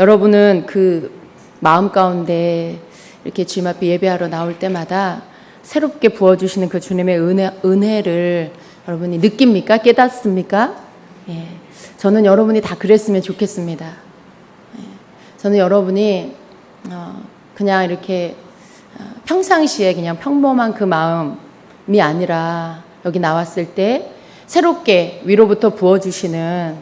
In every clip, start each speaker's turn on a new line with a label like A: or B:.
A: 여러분은 그 마음 가운데 이렇게 주님 앞에 예배하러 나올 때마다 새롭게 부어주시는 그 주님의 은혜를 여러분이 느낍니까? 깨닫습니까? 예. 저는 여러분이 다 그랬으면 좋겠습니다. 예. 저는 여러분이 그냥 이렇게 평상시에 그냥 평범한 그 마음이 아니라 여기 나왔을 때 새롭게 위로부터 부어주시는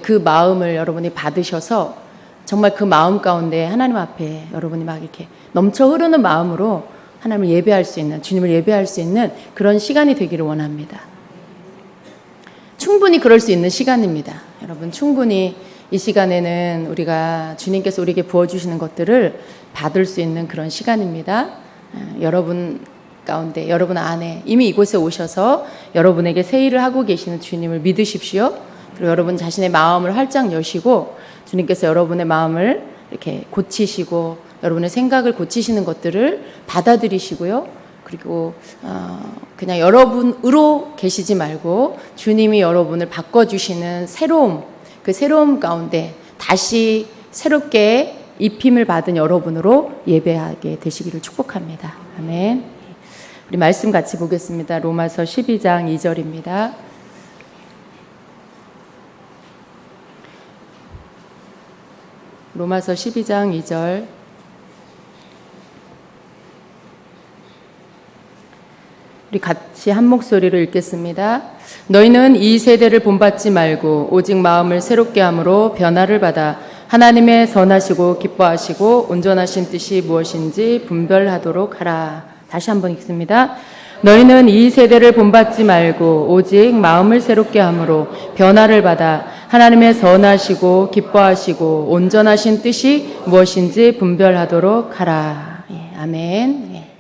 A: 그 마음을 여러분이 받으셔서 정말 그 마음 가운데 하나님 앞에 여러분이 막 이렇게 넘쳐 흐르는 마음으로 하나님을 예배할 수 있는, 주님을 예배할 수 있는 그런 시간이 되기를 원합니다. 충분히 그럴 수 있는 시간입니다. 여러분, 충분히 이 시간에는 우리가 주님께서 우리에게 부어주시는 것들을 받을 수 있는 그런 시간입니다. 여러분 가운데, 여러분 안에 이미 이곳에 오셔서 여러분에게 새 일을 하고 계시는 주님을 믿으십시오. 그리고 여러분 자신의 마음을 활짝 여시고 주님께서 여러분의 마음을 이렇게 고치시고 여러분의 생각을 고치시는 것들을 받아들이시고요. 그리고 그냥 여러분으로 계시지 말고 주님이 여러분을 바꿔주시는 새로움, 그 새로움 가운데 다시 새롭게 입힘을 받은 여러분으로 예배하게 되시기를 축복합니다. 아멘. 우리 말씀 같이 보겠습니다. 로마서 12장 2절입니다. 로마서 12장 2절. 우리 같이 한 목소리로 읽겠습니다. 너희는 이 세대를 본받지 말고 오직 마음을 새롭게 함으로 변화를 받아 하나님의 선하시고 기뻐하시고 온전하신 뜻이 무엇인지 분별하도록 하라. 다시 한번 읽습니다. 너희는 이 세대를 본받지 말고 오직 마음을 새롭게 함으로 변화를 받아 하나님의 선하시고 기뻐하시고 온전하신 뜻이 무엇인지 분별하도록 하라. 예, 아멘. 예.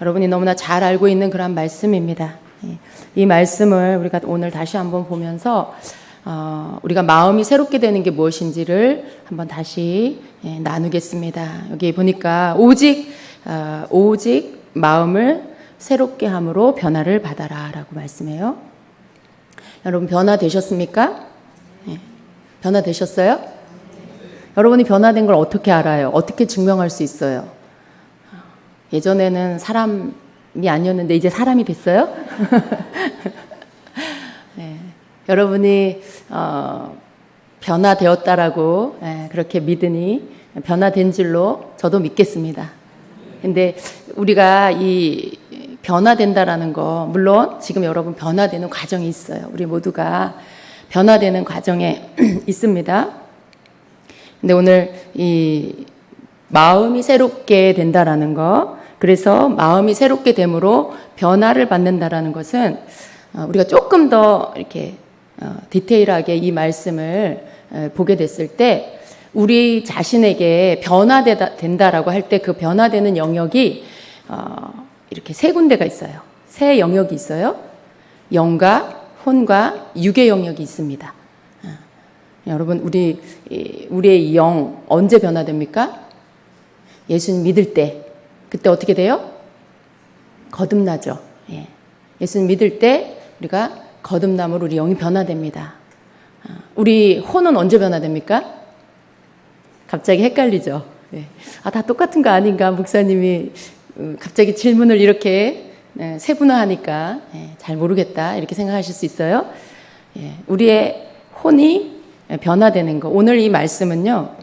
A: 여러분이 너무나 잘 알고 있는 그런 말씀입니다. 예. 이 말씀을 우리가 오늘 다시 한번 보면서 우리가 마음이 새롭게 되는 게 무엇인지를 한번 다시 나누겠습니다. 여기 보니까 오직 마음을 새롭게 함으로 변화를 받아라 라고 말씀해요. 여러분 변화되셨습니까? 네. 변화되셨어요? 여러분이 변화된 걸 어떻게 알아요? 어떻게 증명할 수 있어요? 예전에는 사람이 아니었는데 이제 사람이 됐어요? 네. 여러분이 변화되었다라고 그렇게 믿으니 변화된 줄로 저도 믿겠습니다. 근데 우리가 이 변화된다라는 거, 물론 지금 여러분 변화되는 과정이 있어요. 우리 모두가 변화되는 과정에 있습니다. 근데 오늘 이 마음이 새롭게 된다라는 거, 그래서 마음이 새롭게 됨으로 변화를 받는다라는 것은 우리가 조금 더 이렇게 디테일하게 이 말씀을 보게 됐을 때 우리 자신에게 변화된다라고 할 때 그 변화되는 영역이 이렇게 세 군데가 있어요. 세 영역이 있어요. 영과 혼과 육의 영역이 있습니다. 여러분 우리의 영 언제 변화됩니까? 예수님 믿을 때. 그때 어떻게 돼요? 거듭나죠. 예. 예수님 믿을 때 우리가 거듭남으로 우리 영이 변화됩니다. 우리 혼은 언제 변화됩니까? 갑자기 헷갈리죠. 네. 다 똑같은 거 아닌가? 목사님이 갑자기 질문을 이렇게 세분화하니까 잘 모르겠다 이렇게 생각하실 수 있어요. 우리의 혼이 변화되는 거. 오늘 이 말씀은요.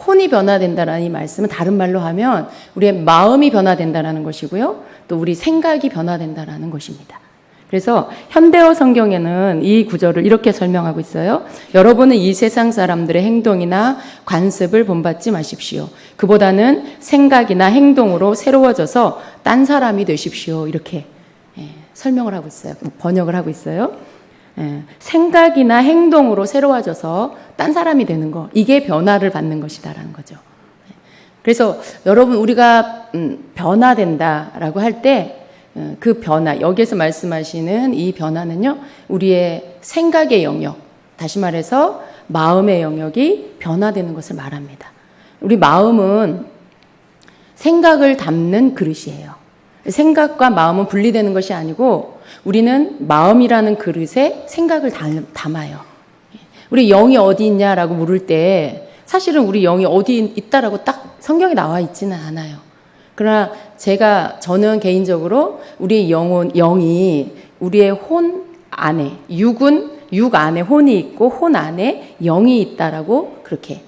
A: 혼이 변화된다라는 이 말씀은 다른 말로 하면 우리의 마음이 변화된다라는 것이고요. 또 우리 생각이 변화된다라는 것입니다. 그래서 현대어 성경에는 이 구절을 이렇게 설명하고 있어요. 여러분은 이 세상 사람들의 행동이나 관습을 본받지 마십시오. 그보다는 생각이나 행동으로 새로워져서 딴 사람이 되십시오. 이렇게 설명을 하고 있어요. 번역을 하고 있어요. 생각이나 행동으로 새로워져서 딴 사람이 되는 거, 이게 변화를 받는 것이다라는 거죠. 그래서 여러분 우리가 변화된다라고 할 때 그 변화, 여기에서 말씀하시는 이 변화는요, 우리의 생각의 영역, 다시 말해서 마음의 영역이 변화되는 것을 말합니다. 우리 마음은 생각을 담는 그릇이에요. 생각과 마음은 분리되는 것이 아니고 우리는 마음이라는 그릇에 생각을 담아요. 우리 영이 어디 있냐라고 물을 때 사실은 우리 영이 어디 있다라고 딱 성경에 나와 있지는 않아요. 그러나 저는 개인적으로 우리의 영이 우리의 혼 안에, 육 안에 혼이 있고 혼 안에 영이 있다라고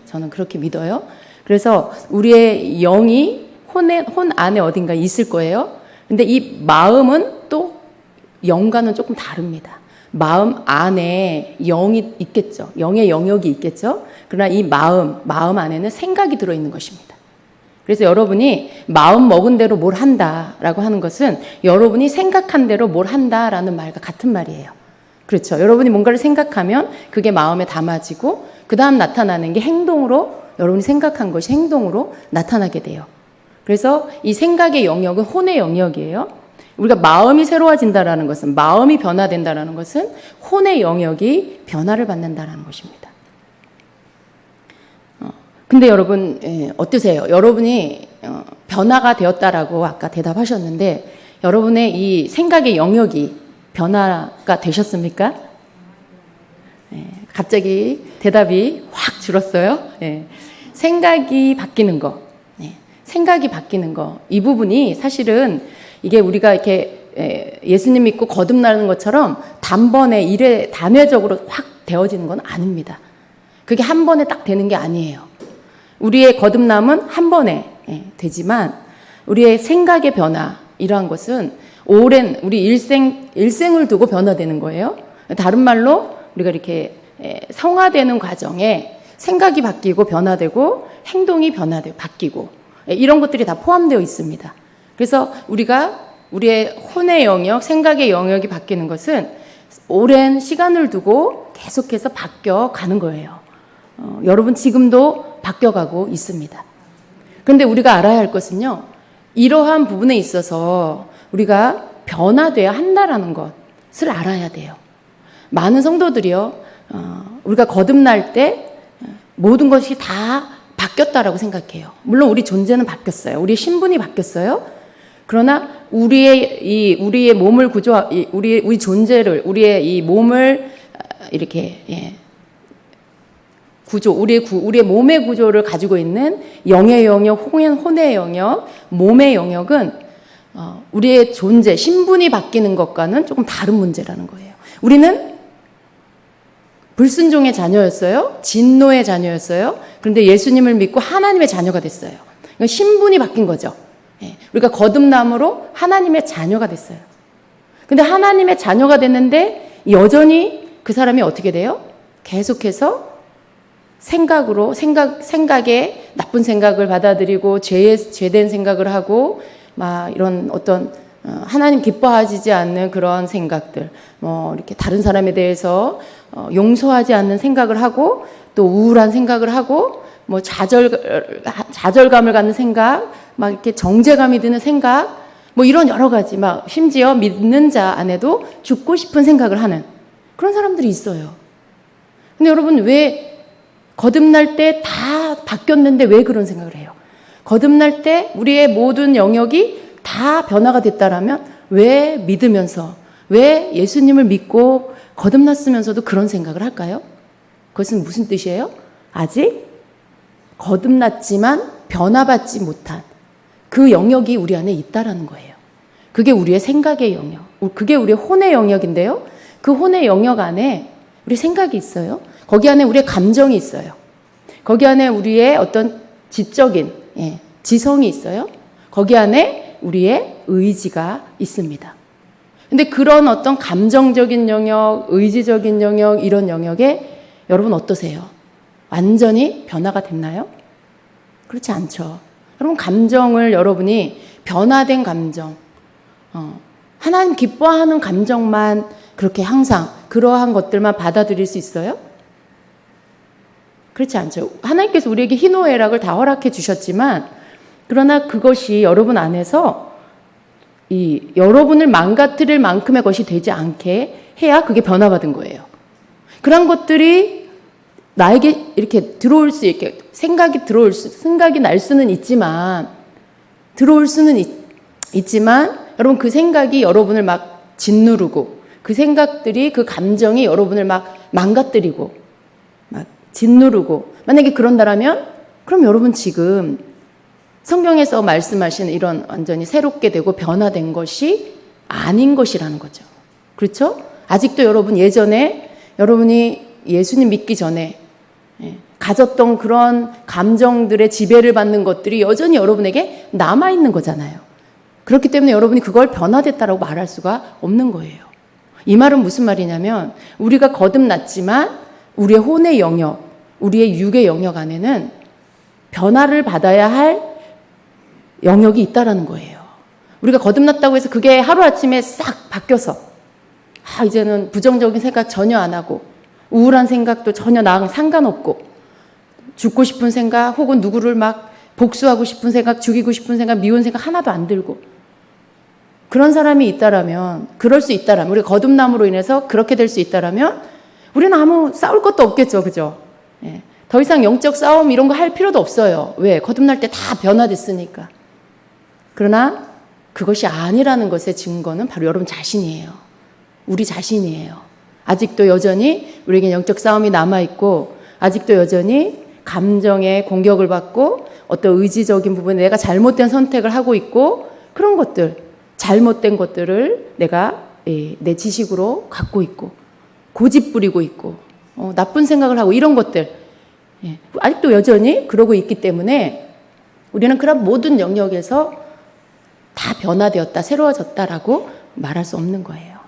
A: 저는 그렇게 믿어요. 그래서 우리의 영이 혼 안에 어딘가 있을 거예요. 근데 이 마음은 또 영과는 조금 다릅니다. 마음 안에 영이 있겠죠. 영의 영역이 있겠죠. 그러나 이 마음 안에는 생각이 들어있는 것입니다. 그래서 여러분이 마음 먹은 대로 뭘 한다라고 하는 것은 여러분이 생각한 대로 뭘 한다라는 말과 같은 말이에요. 그렇죠. 여러분이 뭔가를 생각하면 그게 마음에 담아지고 그 다음 나타나는 게 행동으로, 여러분이 생각한 것이 행동으로 나타나게 돼요. 그래서 이 생각의 영역은 혼의 영역이에요. 우리가 마음이 새로워진다라는 것은, 마음이 변화된다라는 것은 혼의 영역이 변화를 받는다라는 것입니다. 근데 여러분 어떠세요? 여러분이 변화가 되었다라고 아까 대답하셨는데 여러분의 이 생각의 영역이 변화가 되셨습니까? 갑자기 대답이 확 줄었어요. 생각이 바뀌는 거, 생각이 바뀌는 거, 이 부분이 사실은 이게 우리가 이렇게 예수님 믿고 거듭나는 것처럼 단번에 단회적으로 확 되어지는 건 아닙니다. 그게 한 번에 딱 되는 게 아니에요. 우리의 거듭남은 한 번에 되지만 우리의 생각의 변화, 이러한 것은 오랜 우리 일생을 두고 변화되는 거예요. 다른 말로 우리가 이렇게 성화되는 과정에 생각이 바뀌고 변화되고 행동이 변화되고 바뀌고 이런 것들이 다 포함되어 있습니다. 그래서 우리의 혼의 영역, 생각의 영역이 바뀌는 것은 오랜 시간을 두고 계속해서 바뀌어가는 거예요. 여러분 지금도 바뀌어가고 있습니다. 그런데 우리가 알아야 할 것은요, 이러한 부분에 있어서 우리가 변화돼야 한다라는 것을 알아야 돼요. 많은 성도들이요, 우리가 거듭날 때 모든 것이 다 바뀌었다라고 생각해요. 물론 우리 존재는 바뀌었어요. 우리 신분이 바뀌었어요. 그러나 우리의 몸을 우리 존재를, 우리의 이 몸을 이렇게 우리의 몸의 구조를 가지고 있는 영의 영역, 혼의 영역, 몸의 영역은 우리의 존재, 신분이 바뀌는 것과는 조금 다른 문제라는 거예요. 우리는 불순종의 자녀였어요. 진노의 자녀였어요. 그런데 예수님을 믿고 하나님의 자녀가 됐어요. 신분이 바뀐 거죠. 우리가 거듭남으로 하나님의 자녀가 됐어요. 근데 하나님의 자녀가 됐는데 여전히 그 사람이 어떻게 돼요? 계속해서 생각에 나쁜 생각을 받아들이고 죄된 생각을 하고 막 이런 어떤 하나님 기뻐하지 않는 그런 생각들, 이렇게 다른 사람에 대해서 용서하지 않는 생각을 하고 또 우울한 생각을 하고 좌절감을 갖는 생각, 막 이렇게 정죄감이 드는 생각, 이런 여러 가지, 심지어 믿는 자 안에도 죽고 싶은 생각을 하는 그런 사람들이 있어요. 근데 여러분, 왜 거듭날 때 다 바뀌었는데 왜 그런 생각을 해요? 거듭날 때 우리의 모든 영역이 다 변화가 됐다라면 왜 믿으면서, 왜 예수님을 믿고 거듭났으면서도 그런 생각을 할까요? 그것은 무슨 뜻이에요? 아직 거듭났지만 변화받지 못한 그 영역이 우리 안에 있다라는 거예요. 그게 우리의 생각의 영역, 그게 우리의 혼의 영역인데요. 그 혼의 영역 안에 우리 생각이 있어요. 거기 안에 우리의 감정이 있어요. 거기 안에 우리의 어떤 지적인 지성이 있어요. 거기 안에 우리의 의지가 있습니다. 근데 그런 어떤 감정적인 영역, 의지적인 영역, 이런 영역에 여러분 어떠세요? 완전히 변화가 됐나요? 그렇지 않죠. 여러분, 감정을 여러분이 변화된 감정, 하나님 기뻐하는 감정만 그렇게 항상 그러한 것들만 받아들일 수 있어요? 그렇지 않죠. 하나님께서 우리에게 희노애락을 다 허락해 주셨지만, 그러나 그것이 여러분 안에서 여러분을 망가뜨릴 만큼의 것이 되지 않게 해야 그게 변화받은 거예요. 그런 것들이 나에게 이렇게 들어올 수 있게, 생각이 날 수는 있지만, 들어올 수는 있지만, 여러분 그 생각이 여러분을 막 짓누르고, 그 생각들이, 그 감정이 여러분을 막 망가뜨리고, 막 짓누르고 만약에 그런다라면 그럼 여러분 지금 성경에서 말씀하시는 이런 완전히 새롭게 되고 변화된 것이 아닌 것이라는 거죠. 그렇죠? 아직도 여러분 예전에 여러분이 예수님 믿기 전에 가졌던 그런 감정들의 지배를 받는 것들이 여전히 여러분에게 남아있는 거잖아요. 그렇기 때문에 여러분이 그걸 변화됐다라고 말할 수가 없는 거예요. 이 말은 무슨 말이냐면 우리가 거듭났지만 우리의 혼의 영역, 우리의 육의 영역 안에는 변화를 받아야 할 영역이 있다라는 거예요. 우리가 거듭났다고 해서 그게 하루아침에 싹 바뀌어서 이제는 부정적인 생각 전혀 안 하고 우울한 생각도 전혀 나랑 상관없고 죽고 싶은 생각 혹은 누구를 막 복수하고 싶은 생각, 죽이고 싶은 생각, 미운 생각 하나도 안 들고 그런 사람이 있다라면, 그럴 수 있다라면, 우리가 거듭남으로 인해서 그렇게 될 수 있다라면 우리는 아무 싸울 것도 없겠죠. 그죠? 예. 더 이상 영적 싸움 이런 거 할 필요도 없어요. 왜? 거듭날 때 다 변화됐으니까. 그러나 그것이 아니라는 것의 증거는 바로 여러분 자신이에요. 우리 자신이에요. 아직도 여전히 우리에게 영적 싸움이 남아있고 아직도 여전히 감정의 공격을 받고 어떤 의지적인 부분에 내가 잘못된 선택을 하고 있고 그런 것들, 잘못된 것들을 내가 내 지식으로 갖고 있고 고집 부리고 있고 나쁜 생각을 하고 이런 것들 아직도 여전히 그러고 있기 때문에 우리는 그런 모든 영역에서 다 변화되었다, 새로워졌다라고 말할 수 없는 거예요.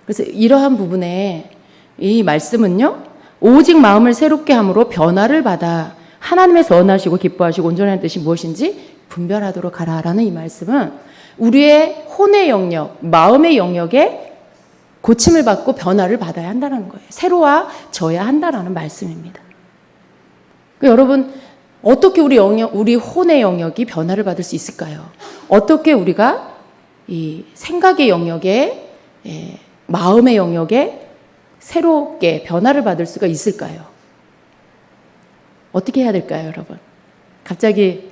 A: 그래서 이러한 부분에 이 말씀은요, 오직 마음을 새롭게 함으로 변화를 받아 하나님에서 원하시고 기뻐하시고 온전한 뜻이 무엇인지 분별하도록 하라라는 이 말씀은 우리의 혼의 영역, 마음의 영역에 고침을 받고 변화를 받아야 한다는 거예요. 새로워져야 한다라는 말씀입니다. 여러분, 어떻게 우리 혼의 영역이 변화를 받을 수 있을까요? 어떻게 우리가 이 생각의 영역에, 마음의 영역에 새롭게 변화를 받을 수가 있을까요? 어떻게 해야 될까요, 여러분? 갑자기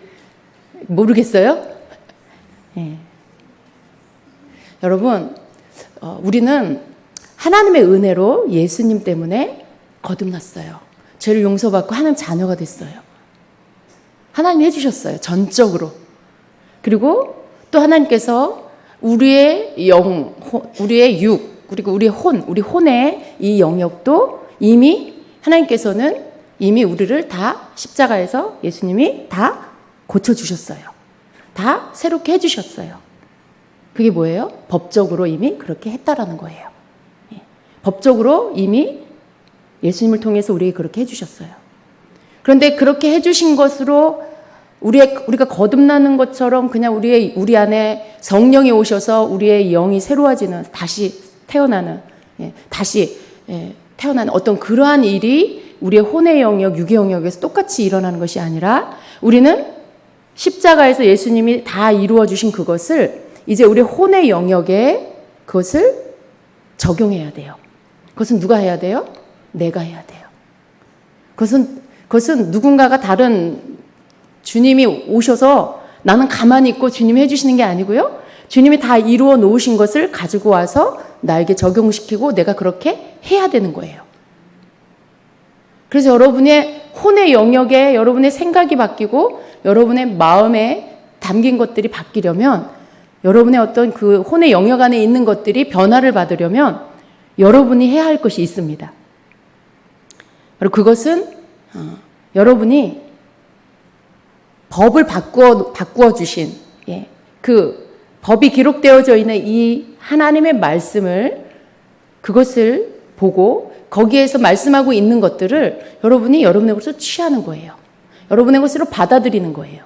A: 모르겠어요? 여러분, 우리는 하나님의 은혜로 예수님 때문에 거듭났어요. 죄를 용서받고 하나님 자녀가 됐어요. 하나님이 해주셨어요. 전적으로. 그리고 또 하나님께서 우리의 영, 우리의 육, 그리고 우리 혼의 이 영역도 이미 하나님께서는 이미 우리를 다 십자가에서 예수님이 다 고쳐주셨어요. 다 새롭게 해주셨어요. 그게 뭐예요? 법적으로 이미 그렇게 했다라는 거예요. 법적으로 이미 예수님을 통해서 우리에게 그렇게 해주셨어요. 그런데 그렇게 해주신 것으로 우리가 거듭나는 것처럼 그냥 우리 안에 성령이 오셔서 우리의 영이 새로워지는, 다시 태어나는 어떤 그러한 일이 우리의 혼의 영역, 육의 영역에서 똑같이 일어나는 것이 아니라 우리는 십자가에서 예수님이 다 이루어 주신 그것을 이제 우리 혼의 영역에 그것을 적용해야 돼요. 그것은 누가 해야 돼요? 내가 해야 돼요. 그것은 누군가가 다른 주님이 오셔서 나는 가만히 있고 주님이 해주시는 게 아니고요. 주님이 다 이루어 놓으신 것을 가지고 와서 나에게 적용시키고 내가 그렇게 해야 되는 거예요. 그래서 여러분의 혼의 영역에 여러분의 생각이 바뀌고 여러분의 마음에 담긴 것들이 바뀌려면 여러분의 어떤 그 혼의 영역 안에 있는 것들이 변화를 받으려면 여러분이 해야 할 것이 있습니다. 그리고 그것은 여러분이 법을 바꾸어 주신 그 법이 기록되어져 있는 이 하나님의 말씀을 그것을 보고 거기에서 말씀하고 있는 것들을 여러분이 여러분의 것으로 취하는 거예요. 여러분의 것으로 받아들이는 거예요.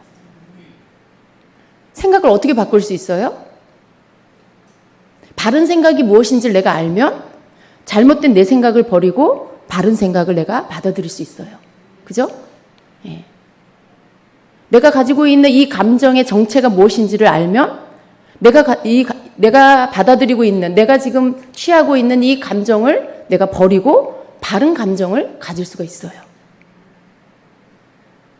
A: 생각을 어떻게 바꿀 수 있어요? 바른 생각이 무엇인지를 내가 알면 잘못된 내 생각을 버리고 바른 생각을 내가 받아들일 수 있어요. 그죠? 예. 내가 가지고 있는 이 감정의 정체가 무엇인지를 알면 내가 받아들이고 있는, 내가 지금 취하고 있는 이 감정을 내가 버리고 바른 감정을 가질 수가 있어요.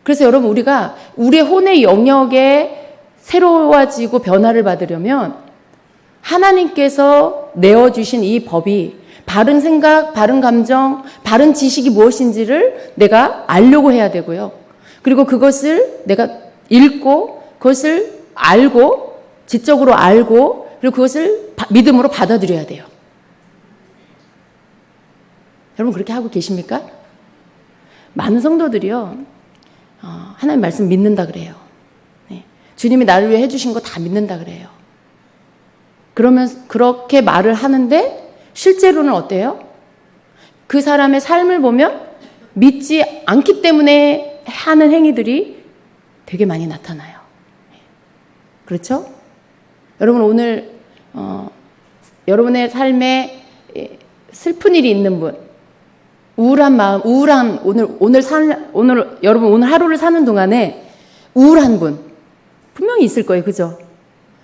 A: 그래서 여러분, 우리가 우리의 혼의 영역에 새로워지고 변화를 받으려면 하나님께서 내어주신 이 법이 바른 생각, 바른 감정, 바른 지식이 무엇인지를 내가 알려고 해야 되고요. 그리고 그것을 내가 읽고 그것을 알고 지적으로 알고 그리고 그것을 믿음으로 받아들여야 돼요. 여러분 그렇게 하고 계십니까? 많은 성도들이요. 하나님 말씀 믿는다 그래요. 네. 주님이 나를 위해 해주신 거 다 믿는다 그래요. 그러면 그렇게 말을 하는데 실제로는 어때요? 그 사람의 삶을 보면 믿지 않기 때문에 하는 행위들이 되게 많이 나타나요. 그렇죠? 여러분 오늘 여러분의 삶에 슬픈 일이 있는 분, 우울한 마음, 여러분 오늘 하루를 사는 동안에 우울한 분 분명히 있을 거예요. 그죠?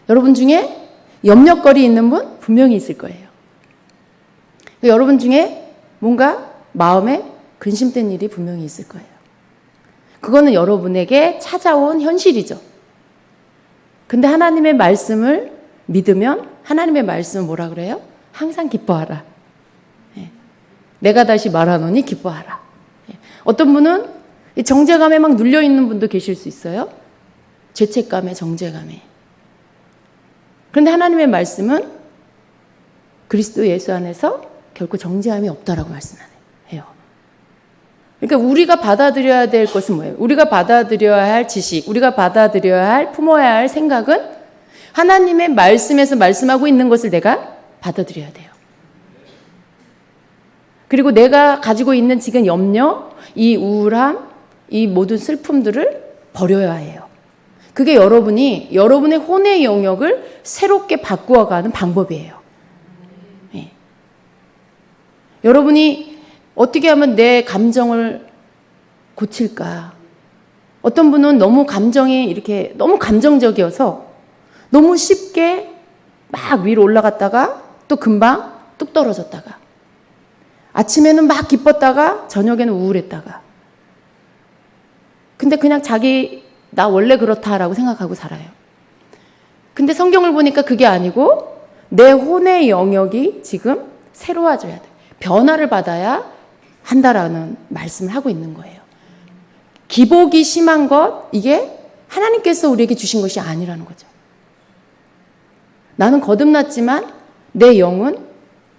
A: 여러분 중에 염려거리 있는 분 분명히 있을 거예요. 여러분 중에 뭔가 마음에 근심된 일이 분명히 있을 거예요. 그거는 여러분에게 찾아온 현실이죠. 근데 하나님의 말씀을 믿으면 하나님의 말씀은 뭐라 그래요? 항상 기뻐하라. 내가 다시 말하노니 기뻐하라. 어떤 분은 정죄감에 막 눌려있는 분도 계실 수 있어요. 죄책감에, 정죄감에. 그런데 하나님의 말씀은 그리스도 예수 안에서 결코 정죄함이 없다라고 말씀해요. 그러니까 우리가 받아들여야 될 것은 뭐예요? 우리가 받아들여야 할 지식, 우리가 받아들여야 할, 품어야 할 생각은 하나님의 말씀에서 말씀하고 있는 것을 내가 받아들여야 돼요. 그리고 내가 가지고 있는 지금 염려, 이 우울함, 이 모든 슬픔들을 버려야 해요. 그게 여러분의 혼의 영역을 새롭게 바꾸어가는 방법이에요. 네. 여러분이 어떻게 하면 내 감정을 고칠까? 어떤 분은 너무 감정적이어서 너무 쉽게 막 위로 올라갔다가 또 금방 뚝 떨어졌다가 아침에는 막 기뻤다가 저녁에는 우울했다가 근데 그냥 나 원래 그렇다라고 생각하고 살아요. 근데 성경을 보니까 그게 아니고 내 혼의 영역이 지금 새로워져야 돼. 변화를 받아야 한다라는 말씀을 하고 있는 거예요. 기복이 심한 것, 이게 하나님께서 우리에게 주신 것이 아니라는 거죠. 나는 거듭났지만 내 영은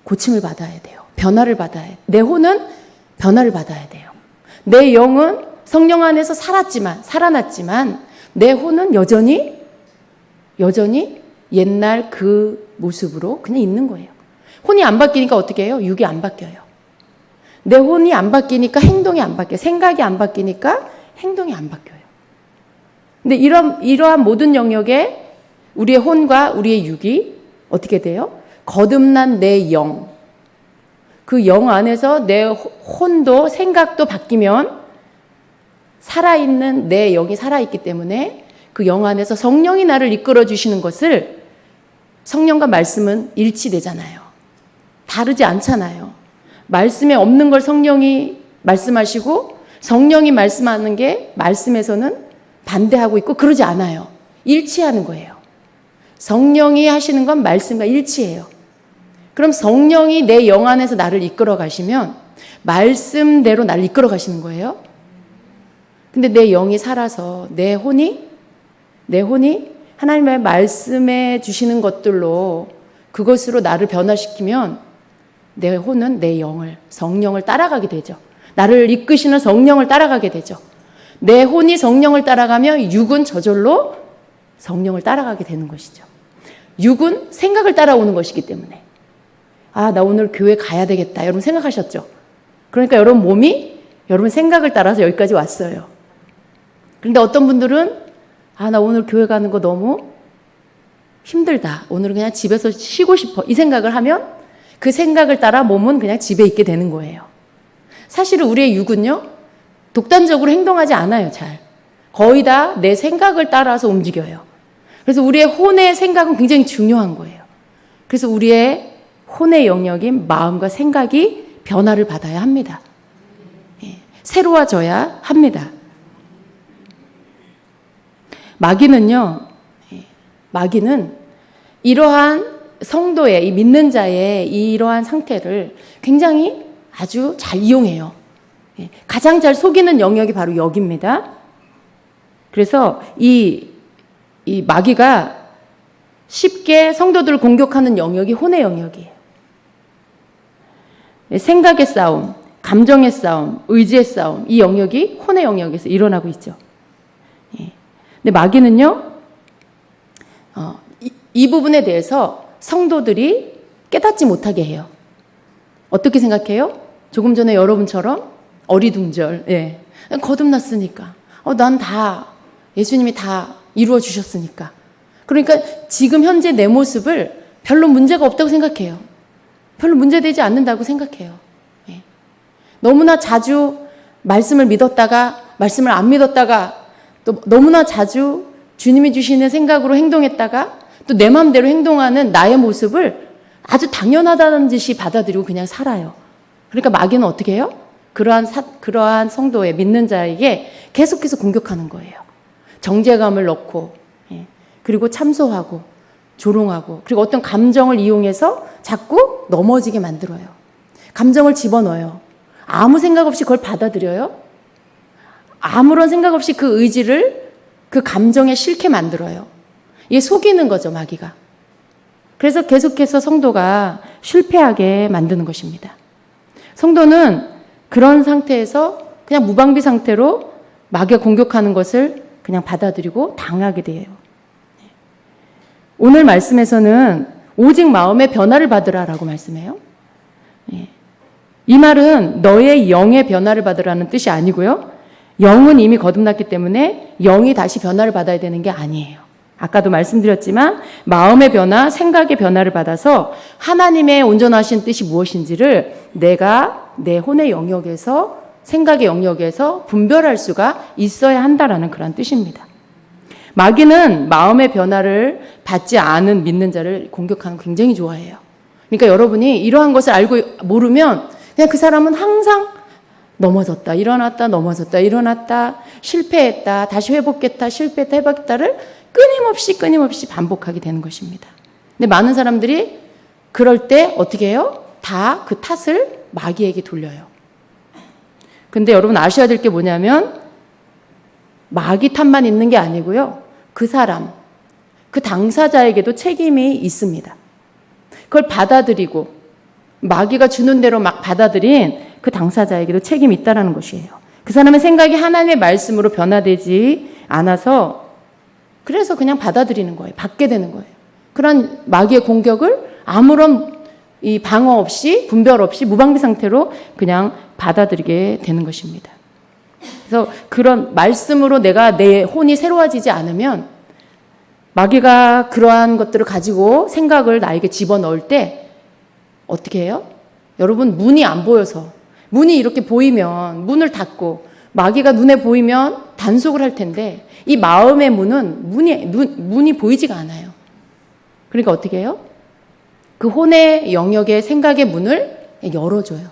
A: 고침을 받아야 돼요. 변화를 받아야 해요. 내 혼은 변화를 받아야 돼요. 내 영은 성령 안에서 살아났지만 내 혼은 여전히 옛날 그 모습으로 그냥 있는 거예요. 혼이 안 바뀌니까 어떻게 해요? 육이 안 바뀌어요. 내 혼이 안 바뀌니까 행동이 안 바뀌어요. 생각이 안 바뀌니까 행동이 안 바뀌어요. 근데 이러한 모든 영역에 우리의 혼과 우리의 육이 어떻게 돼요? 거듭난 내 영. 그 영 안에서 내 혼도 생각도 바뀌면 살아있는 내 영이 살아있기 때문에 그 영 안에서 성령이 나를 이끌어 주시는 것을 성령과 말씀은 일치되잖아요. 다르지 않잖아요. 말씀에 없는 걸 성령이 말씀하시고 성령이 말씀하는 게 말씀에서는 반대하고 있고 그러지 않아요. 일치하는 거예요. 성령이 하시는 건 말씀과 일치해요. 그럼 성령이 내 영 안에서 나를 이끌어 가시면 말씀대로 나를 이끌어 가시는 거예요. 근데 내 영이 살아서 내 혼이 하나님의 말씀해 주시는 것들로 그것으로 나를 변화시키면 내 혼은 내 영을, 성령을 따라가게 되죠. 나를 이끄시는 성령을 따라가게 되죠. 내 혼이 성령을 따라가면 육은 저절로 성령을 따라가게 되는 것이죠. 육은 생각을 따라오는 것이기 때문에. 나 오늘 교회 가야 되겠다. 여러분 생각하셨죠? 그러니까 여러분 몸이 여러분 생각을 따라서 여기까지 왔어요. 그런데 어떤 분들은 나 오늘 교회 가는 거 너무 힘들다. 오늘은 그냥 집에서 쉬고 싶어. 이 생각을 하면 그 생각을 따라 몸은 그냥 집에 있게 되는 거예요. 사실은 우리의 육은요, 독단적으로 행동하지 않아요, 잘. 거의 다 내 생각을 따라서 움직여요. 그래서 우리의 혼의 생각은 굉장히 중요한 거예요. 그래서 우리의 혼의 영역인 마음과 생각이 변화를 받아야 합니다. 새로워져야 합니다. 마귀는 이러한 성도의, 이 믿는 자의 이러한 상태를 굉장히 아주 잘 이용해요. 가장 잘 속이는 영역이 바로 여기입니다. 그래서 이 마귀가 쉽게 성도들을 공격하는 영역이 혼의 영역이에요. 생각의 싸움, 감정의 싸움, 의지의 싸움, 이 영역이 혼의 영역에서 일어나고 있죠. 근데 마귀는요, 이 부분에 대해서 성도들이 깨닫지 못하게 해요. 어떻게 생각해요? 조금 전에 여러분처럼 어리둥절, 거듭났으니까. 난 다, 예수님이 다 이루어 주셨으니까. 그러니까 지금 현재 내 모습을 별로 문제가 없다고 생각해요. 별로 문제되지 않는다고 생각해요. 너무나 자주 말씀을 믿었다가, 말씀을 안 믿었다가, 또 너무나 자주 주님이 주시는 생각으로 행동했다가, 또 내 마음대로 행동하는 나의 모습을 아주 당연하다는 듯이 받아들이고 그냥 살아요. 그러니까 마귀는 어떻게 해요? 그러한 성도의 믿는 자에게 계속해서 공격하는 거예요. 정죄감을 넣고, 그리고 참소하고, 조롱하고, 그리고 어떤 감정을 이용해서 자꾸 넘어지게 만들어요. 감정을 집어넣어요. 아무 생각 없이 그걸 받아들여요. 아무런 생각 없이 그 의지를 그 감정에 싫게 만들어요. 이게 속이는 거죠, 마귀가. 그래서 계속해서 성도가 실패하게 만드는 것입니다. 성도는 그런 상태에서 그냥 무방비 상태로 마귀가 공격하는 것을 그냥 받아들이고 당하게 돼요. 오늘 말씀에서는 오직 마음의 변화를 받으라라고 말씀해요. 이 말은 너의 영의 변화를 받으라는 뜻이 아니고요. 영은 이미 거듭났기 때문에 영이 다시 변화를 받아야 되는 게 아니에요. 아까도 말씀드렸지만 마음의 변화, 생각의 변화를 받아서 하나님의 온전하신 뜻이 무엇인지를 내가 내 혼의 영역에서, 생각의 영역에서 분별할 수가 있어야 한다라는 그런 뜻입니다. 마귀는 마음의 변화를 받지 않은 믿는 자를 공격하는 거 굉장히 좋아해요. 그러니까 여러분이 이러한 것을 알고 모르면 그냥 그 사람은 항상 넘어졌다, 일어났다, 넘어졌다, 일어났다, 실패했다, 다시 회복했다, 실패했다, 회복했다를 끊임없이 반복하게 되는 것입니다. 근데 많은 사람들이 그럴 때 어떻게 해요? 다 그 탓을 마귀에게 돌려요. 근데 여러분 아셔야 될 게 뭐냐면 마귀 탓만 있는 게 아니고요. 그 사람, 그 당사자에게도 책임이 있습니다. 그걸 받아들이고 마귀가 주는 대로 막 받아들인 그 당사자에게도 책임이 있다는 것이에요. 그 사람의 생각이 하나님의 말씀으로 변화되지 않아서 그래서 그냥 받아들이는 거예요. 받게 되는 거예요. 그런 마귀의 공격을 아무런 이 방어 없이, 분별 없이 무방비 상태로 그냥 받아들이게 되는 것입니다. 그래서 그런 말씀으로 내 혼이 새로워지지 않으면 마귀가 그러한 것들을 가지고 생각을 나에게 집어넣을 때 어떻게 해요? 여러분 문이 안 보여서, 문이 이렇게 보이면 문을 닫고 마귀가 눈에 보이면 단속을 할 텐데 이 마음의 문은 문이 보이지가 않아요. 그러니까 어떻게 해요? 그 혼의 영역의 생각의 문을 열어줘요.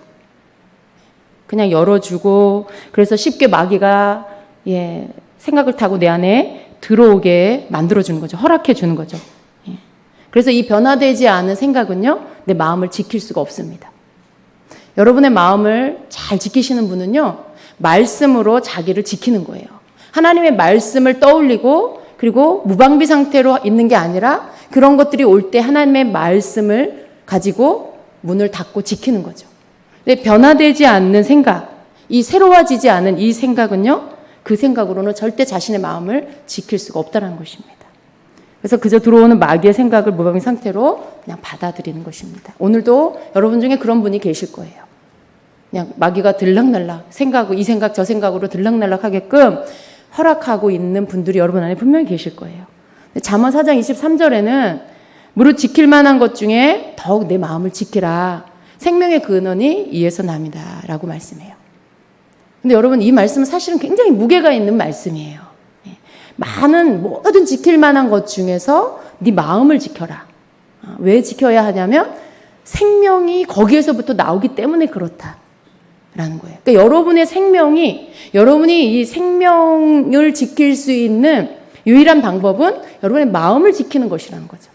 A: 그냥 열어주고, 그래서 쉽게 마귀가 생각을 타고 내 안에 들어오게 만들어주는 거죠. 허락해주는 거죠. 그래서 이 변화되지 않은 생각은요, 내 마음을 지킬 수가 없습니다. 여러분의 마음을 잘 지키시는 분은요, 말씀으로 자기를 지키는 거예요. 하나님의 말씀을 떠올리고, 그리고 무방비 상태로 있는 게 아니라 그런 것들이 올 때 하나님의 말씀을 가지고 문을 닫고 지키는 거죠. 근데 변화되지 않는 생각, 이 새로워지지 않은 이 생각은요, 그 생각으로는 절대 자신의 마음을 지킬 수가 없다는 것입니다. 그래서 그저 들어오는 마귀의 생각을 무방비 상태로 그냥 받아들이는 것입니다. 오늘도 여러분 중에 그런 분이 계실 거예요. 그냥 마귀가 들락날락 이 생각 저 생각으로 들락날락 하게끔 허락하고 있는 분들이 여러분 안에 분명히 계실 거예요. 잠언 4장 23절에는 무릇 지킬 만한 것 중에 더욱 내 마음을 지키라. 생명의 근원이 이에서 납니다. 라고 말씀해요. 근데 여러분 이 말씀은 사실은 굉장히 무게가 있는 말씀이에요. 많은 모든 지킬 만한 것 중에서 네 마음을 지켜라. 왜 지켜야 하냐면 생명이 거기에서부터 나오기 때문에 그렇다라는 거예요. 그러니까 여러분이 이 생명을 지킬 수 있는 유일한 방법은 여러분의 마음을 지키는 것이라는 거죠.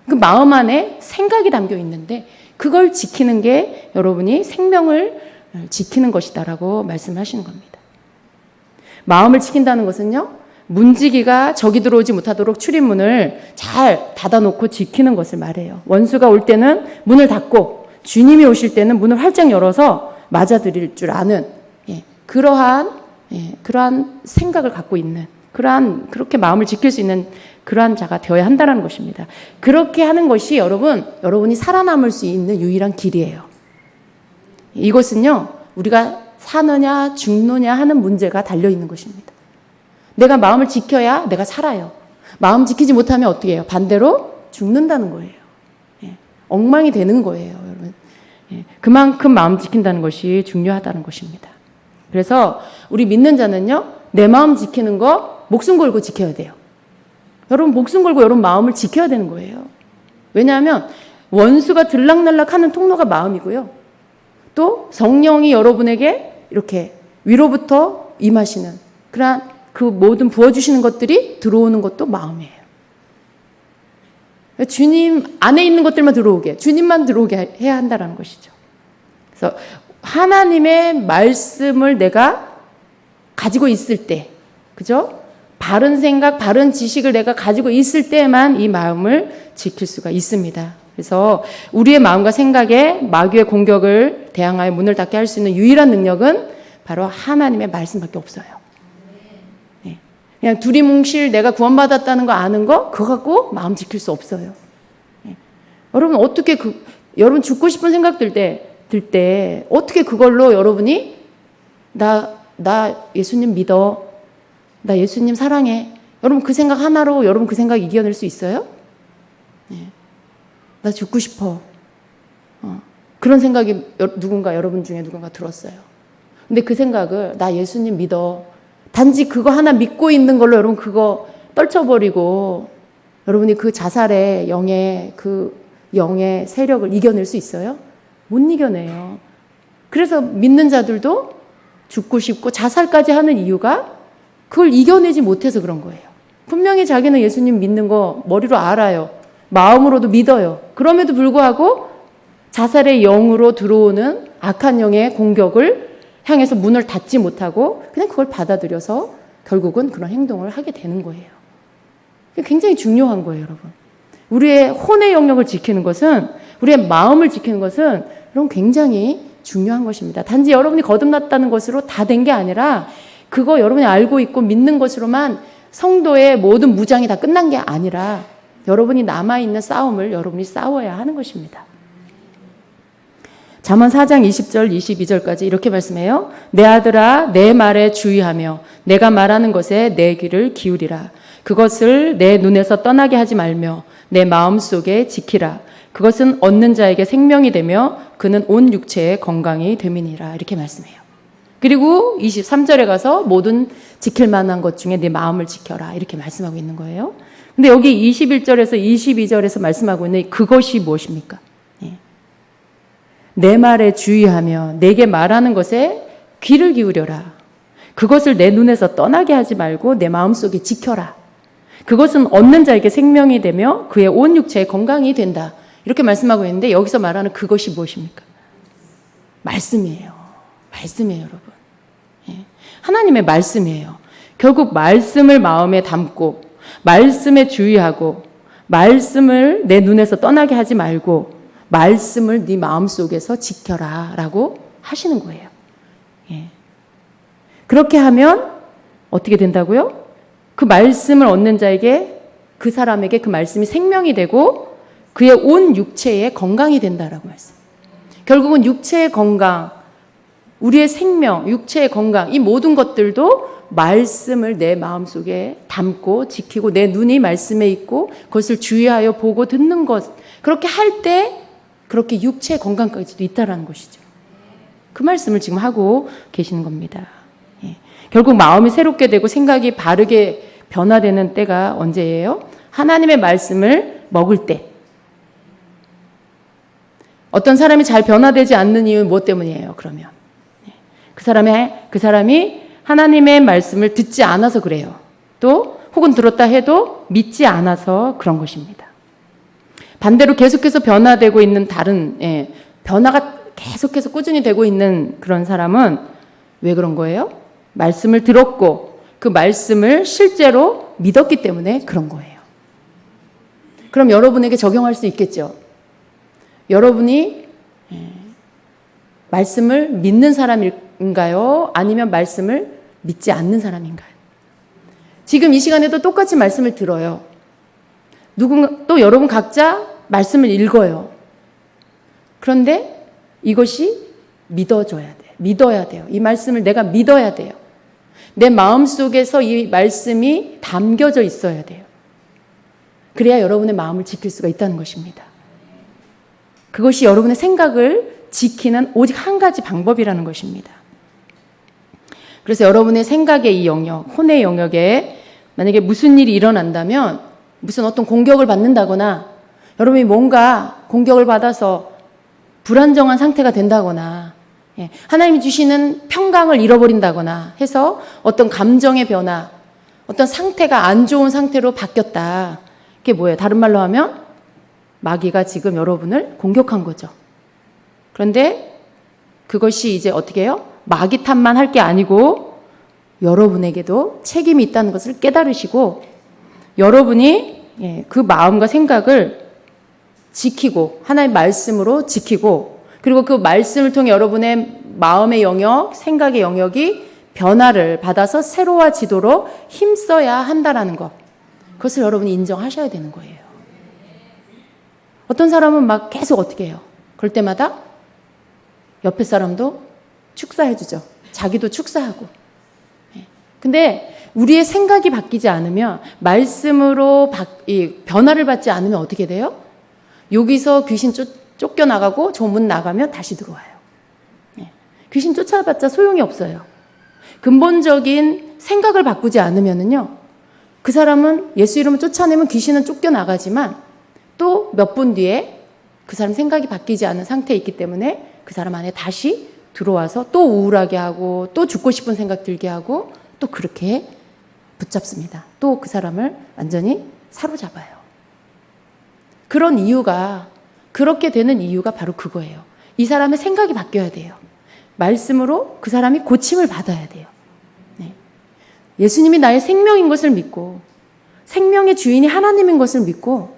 A: 그 마음 안에 생각이 담겨 있는데 그걸 지키는 게 여러분이 생명을 지키는 것이다라고 말씀하시는 겁니다. 마음을 지킨다는 것은요, 문지기가 적이 들어오지 못하도록 출입문을 잘 닫아놓고 지키는 것을 말해요. 원수가 올 때는 문을 닫고 주님이 오실 때는 문을 활짝 열어서 맞아들일 줄 아는 그러한 생각을 갖고 있는 그렇게 마음을 지킬 수 있는 그러한 자가 되어야 한다는 것입니다. 그렇게 하는 것이 여러분이 살아남을 수 있는 유일한 길이에요. 이것은요, 우리가 사느냐 죽느냐 하는 문제가 달려있는 것입니다. 내가 마음을 지켜야 내가 살아요. 마음 지키지 못하면 어떻게 해요? 반대로 죽는다는 거예요. 엉망이 되는 거예요, 여러분. 그만큼 마음 지킨다는 것이 중요하다는 것입니다. 그래서 우리 믿는 자는요, 내 마음 지키는 거 목숨 걸고 지켜야 돼요. 여러분 목숨 걸고 여러분 마음을 지켜야 되는 거예요. 왜냐하면 원수가 들락날락하는 통로가 마음이고요. 또 성령이 여러분에게 이렇게 위로부터 임하시는 그러한 그 모든 부어주시는 것들이 들어오는 것도 마음이에요. 주님 안에 있는 것들만 들어오게, 주님만 들어오게 해야 한다는 것이죠. 그래서 하나님의 말씀을 내가 가지고 있을 때, 그죠? 바른 생각, 바른 지식을 내가 가지고 있을 때만 이 마음을 지킬 수가 있습니다. 그래서 우리의 마음과 생각에 마귀의 공격을 대항하여 문을 닫게 할 수 있는 유일한 능력은 바로 하나님의 말씀밖에 없어요. 네. 그냥 두리뭉실 내가 구원받았다는 거 아는 거 그거 갖고 마음 지킬 수 없어요. 네. 여러분 어떻게 여러분 죽고 싶은 생각 들 때 어떻게 그걸로 여러분이 나 예수님 믿어, 나 예수님 사랑해, 여러분 그 생각 하나로 여러분 그 생각 이겨낼 수 있어요? 네. 나 죽고 싶어. 그런 생각이 여러분 중에 누군가 들었어요. 근데 그 생각을 나 예수님 믿어, 단지 그거 하나 믿고 있는 걸로 여러분 그거 떨쳐버리고 여러분이 그 자살의 영의 세력을 이겨낼 수 있어요? 못 이겨내요. 그래서 믿는 자들도 죽고 싶고 자살까지 하는 이유가 그걸 이겨내지 못해서 그런 거예요. 분명히 자기는 예수님 믿는 거 머리로 알아요. 마음으로도 믿어요. 그럼에도 불구하고 자살의 영으로 들어오는 악한 영의 공격을 향해서 문을 닫지 못하고 그냥 그걸 받아들여서 결국은 그런 행동을 하게 되는 거예요. 굉장히 중요한 거예요, 여러분. 우리의 혼의 영역을 지키는 것은, 우리의 마음을 지키는 것은 여러분 굉장히 중요한 것입니다. 단지 여러분이 거듭났다는 것으로 다 된 게 아니라 그거 여러분이 알고 있고 믿는 것으로만 성도의 모든 무장이 다 끝난 게 아니라 여러분이 남아있는 싸움을 여러분이 싸워야 하는 것입니다. 잠언 4장 20절 22절까지 이렇게 말씀해요. 내 아들아 내 말에 주의하며 내가 말하는 것에 내 귀를 기울이라. 그것을 내 눈에서 떠나게 하지 말며 내 마음속에 지키라. 그것은 얻는 자에게 생명이 되며 그는 온 육체의 건강이 됨이니라. 이렇게 말씀해요. 그리고 23절에 가서 모든 지킬 만한 것 중에 내 마음을 지켜라. 이렇게 말씀하고 있는 거예요. 근데 여기 21절에서 22절에서 말씀하고 있는 그것이 무엇입니까? 내 말에 주의하며 내게 말하는 것에 귀를 기울여라. 그것을 내 눈에서 떠나게 하지 말고 내 마음속에 지켜라. 그것은 얻는 자에게 생명이 되며 그의 온 육체의 건강이 된다. 이렇게 말씀하고 있는데 여기서 말하는 그것이 무엇입니까? 말씀이에요. 말씀이에요, 여러분. 하나님의 말씀이에요. 결국 말씀을 마음에 담고 말씀에 주의하고 말씀을 내 눈에서 떠나게 하지 말고 말씀을 네 마음속에서 지켜라 라고 하시는 거예요. 그렇게 하면 어떻게 된다고요? 그 말씀을 얻는 자에게, 그 사람에게 그 말씀이 생명이 되고 그의 온 육체의 건강이 된다라고 말씀. 결국은 육체의 건강, 우리의 생명, 육체의 건강, 이 모든 것들도 말씀을 내 마음속에 담고 지키고 내 눈이 말씀에 있고 그것을 주의하여 보고 듣는 것, 그렇게 할 때 그렇게 육체의 건강까지도 있다라는 것이죠. 그 말씀을 지금 하고 계시는 겁니다. 결국 마음이 새롭게 되고 생각이 바르게 변화되는 때가 언제예요? 하나님의 말씀을 먹을 때. 어떤 사람이 잘 변화되지 않는 이유는 무엇 때문이에요? 그러면 그 사람이 하나님의 말씀을 듣지 않아서 그래요. 또 혹은 들었다 해도 믿지 않아서 그런 것입니다. 반대로 계속해서 변화되고 있는 다른, 변화가 계속해서 꾸준히 되고 있는 그런 사람은 왜 그런 거예요? 말씀을 들었고 그 말씀을 실제로 믿었기 때문에 그런 거예요. 그럼 여러분에게 적용할 수 있겠죠? 여러분이 말씀을 믿는 사람인가요? 아니면 말씀을 믿지 않는 사람인가요? 지금 이 시간에도 똑같이 말씀을 들어요. 또 여러분 각자 말씀을 읽어요. 그런데 이것이 믿어야 돼요. 이 말씀을 내가 믿어야 돼요. 내 마음속에서 이 말씀이 담겨져 있어야 돼요. 그래야 여러분의 마음을 지킬 수가 있다는 것입니다. 그것이 여러분의 생각을 지키는 오직 한 가지 방법이라는 것입니다. 그래서 여러분의 생각의 이 영역, 혼의 영역에 만약에 무슨 일이 일어난다면, 무슨 어떤 공격을 받는다거나 여러분이 뭔가 공격을 받아서 불안정한 상태가 된다거나 하나님이 주시는 평강을 잃어버린다거나 해서 어떤 감정의 변화, 어떤 상태가 안 좋은 상태로 바뀌었다. 그게 뭐예요? 다른 말로 하면 마귀가 지금 여러분을 공격한 거죠. 그런데 그것이 이제 어떻게 해요? 마귀 탓만 할 게 아니고 여러분에게도 책임이 있다는 것을 깨달으시고 여러분이 그 마음과 생각을 지키고 하나님의 말씀으로 지키고 그리고 그 말씀을 통해 여러분의 마음의 영역, 생각의 영역이 변화를 받아서 새로워지도록 힘써야 한다라는 것. 그것을 여러분이 인정하셔야 되는 거예요. 어떤 사람은 막 계속 어떻게 해요? 그럴 때마다 옆에 사람도 축사해주죠. 자기도 축사하고. 근데 우리의 생각이 바뀌지 않으면 말씀으로 변화를 받지 않으면 어떻게 돼요? 여기서 귀신 쫓겨나가고 저 문 나가면 다시 들어와요. 귀신 쫓아봤자 소용이 없어요. 근본적인 생각을 바꾸지 않으면은요, 그 사람은 예수 이름을 쫓아내면 귀신은 쫓겨나가지만 또 몇 분 뒤에 그 사람 생각이 바뀌지 않은 상태에 있기 때문에 그 사람 안에 다시 들어와서 또 우울하게 하고 또 죽고 싶은 생각 들게 하고 또 그렇게 붙잡습니다. 또 그 사람을 완전히 사로잡아요. 그런 이유가, 그렇게 되는 이유가 바로 그거예요. 이 사람의 생각이 바뀌어야 돼요. 말씀으로 그 사람이 고침을 받아야 돼요. 예수님이 나의 생명인 것을 믿고 생명의 주인이 하나님인 것을 믿고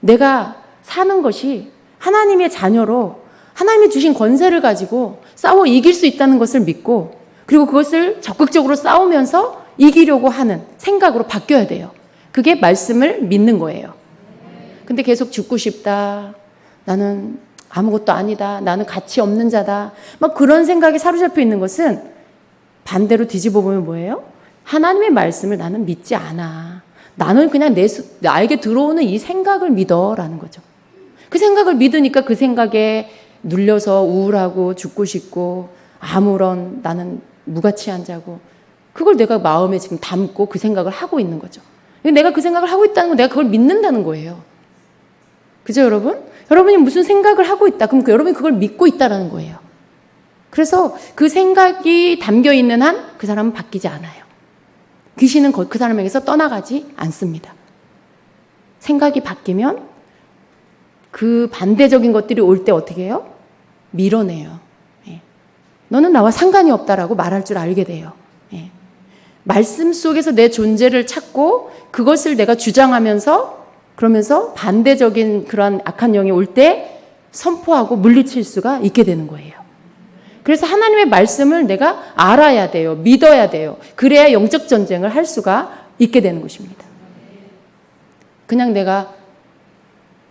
A: 내가 사는 것이 하나님의 자녀로 하나님이 주신 권세를 가지고 싸워 이길 수 있다는 것을 믿고 그리고 그것을 적극적으로 싸우면서 이기려고 하는 생각으로 바뀌어야 돼요. 그게 말씀을 믿는 거예요. 근데 계속 죽고 싶다. 나는 아무것도 아니다. 나는 가치 없는 자다. 막 그런 생각에 사로잡혀 있는 것은 반대로 뒤집어 보면 뭐예요? 하나님의 말씀을 나는 믿지 않아. 나는 그냥 나에게 들어오는 이 생각을 믿어라는 거죠. 그 생각을 믿으니까 그 생각에 눌려서 우울하고 죽고 싶고 아무런 나는 무가치한 자고 그걸 내가 마음에 지금 담고 그 생각을 하고 있는 거죠. 내가 그 생각을 하고 있다는 건 내가 그걸 믿는다는 거예요. 그죠, 여러분? 여러분이 무슨 생각을 하고 있다. 그럼 여러분이 그걸 믿고 있다는 거예요. 그래서 그 생각이 담겨 있는 한 그 사람은 바뀌지 않아요. 귀신은 그 사람에게서 떠나가지 않습니다. 생각이 바뀌면 그 반대적인 것들이 올 때 어떻게 해요? 밀어내요. 너는 나와 상관이 없다라고 말할 줄 알게 돼요. 말씀 속에서 내 존재를 찾고 그것을 내가 주장하면서 그러면서 반대적인 그런 악한 영이 올 때 선포하고 물리칠 수가 있게 되는 거예요. 그래서 하나님의 말씀을 내가 알아야 돼요. 믿어야 돼요. 그래야 영적 전쟁을 할 수가 있게 되는 것입니다. 그냥 내가